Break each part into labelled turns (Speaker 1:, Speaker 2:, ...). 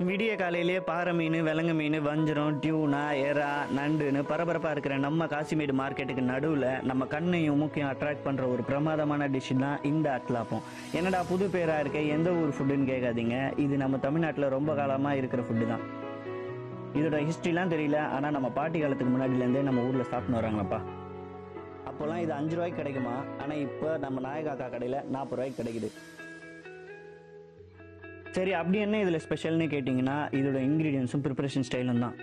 Speaker 1: விடிய காலையிலேயே பாறை மீன், விலங்கு மீன், வஞ்சரம், டியூனா, எறா, நண்டுன்னு பரபரப்பாக இருக்கிற நம்ம காசிமேடு மார்க்கெட்டுக்கு நடுவில் நம்ம கண்ணையும் மூக்கையும் அட்ராக்ட் பண்ணுற ஒரு பிரமாதமான டிஷ் தான் இந்த அட்லாப்பம். என்னடா புது பேராக இருக்க, எந்த ஊர் ஃபுட்டுன்னு கேட்காதீங்க. இது நம்ம தமிழ்நாட்டில் ரொம்ப காலமாக இருக்கிற ஃபுட்டு தான். இதோட ஹிஸ்ட்ரிலாம் தெரியல, ஆனால் நம்ம பாட்டி காலத்துக்கு முன்னாடிலேருந்தே நம்ம ஊரில் சாப்பிட்டு வராங்களப்பா. அப்போல்லாம் இது 5 ரூபாய்க்கு கிடைக்குமா, ஆனால் இப்போ நம்ம நாயகாக்கா கடையில் 40 ரூபாய்க்கு கிடைக்குது. சரி, அப்படி என்ன இதில் ஸ்பெஷல்னு கேட்டிங்கன்னா, இதோட இன்க்ரீடியன்ஸும் ப்ரிப்பரேஷன் ஸ்டைலும் தான்.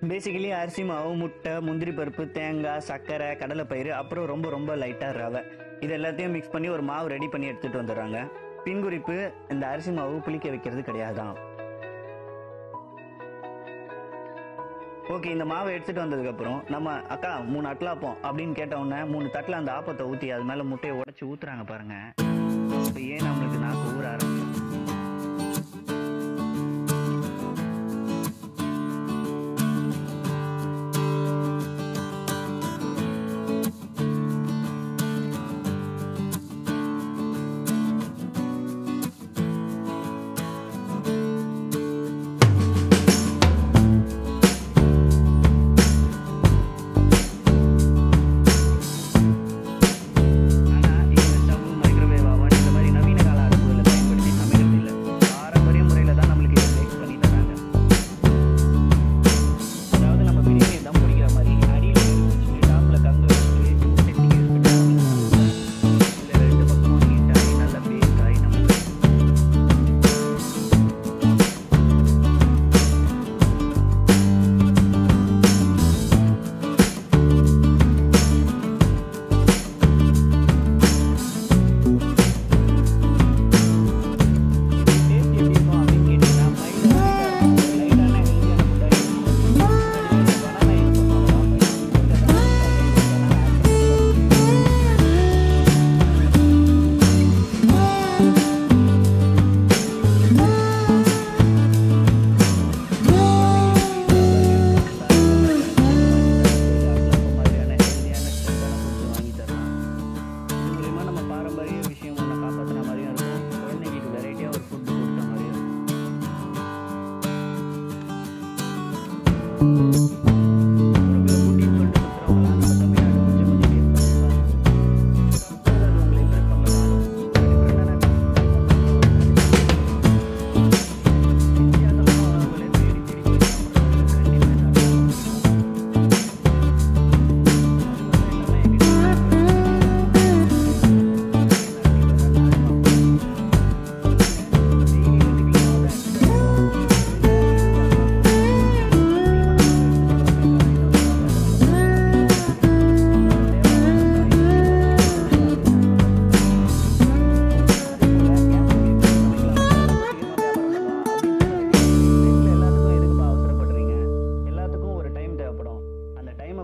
Speaker 1: பேசிக்கலி அரிசி மாவு, முட்டை, முந்திரி பருப்பு, தேங்காய், சர்க்கரை, கடலைப்பயிறு, அப்புறம் ரொம்ப ரொம்ப லைட்டாக ரவை, இது எல்லாத்தையும் மிக்ஸ் பண்ணி ஒரு மாவு ரெடி பண்ணி எடுத்துகிட்டு வந்துடுறாங்க. பின்குறிப்பு, இந்த அரிசி மாவு புளிக்க வைக்கிறது கிடையாதான். ஓகே, இந்த மாவை எடுத்துகிட்டு வந்ததுக்கப்புறம் நம்ம அக்கா 3 அட்லாப்போம் அப்படின்னு கேட்டவுடனே 3 தட்டில் அந்த ஆப்பத்தை ஊற்றி அது மேலே முட்டையை உடச்சி ஊற்றுறாங்க பாருங்கள். இப்போ ஏன் நம்மளுக்கு நாக்கு ஊற ஆரம்பிச்சு.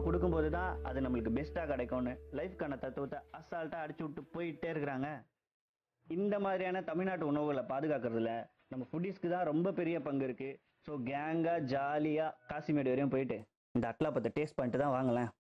Speaker 1: கொடுக்கும்போது தான் அது நம்மளுக்கு பெஸ்ட்டாக கிடைக்கும்னு லைஃப்க்கான தத்துவத்தை அசால்ட்டாக அடிச்சு விட்டு போயிட்டே இருக்கிறாங்க. இந்த மாதிரியான தமிழ்நாட்டு உணவுகளை பாதுகாக்கிறதுல நம்ம ஃபுட்டிஸ்க்கு தான் ரொம்ப பெரிய பங்கு இருக்கு. ஸோ கேங்காக ஜாலியாக காசிமேடு வரையும் போயிட்டு இந்த அட்லாப்பத்தை டேஸ்ட் பண்ணிட்டு தான் வாங்கலேன்.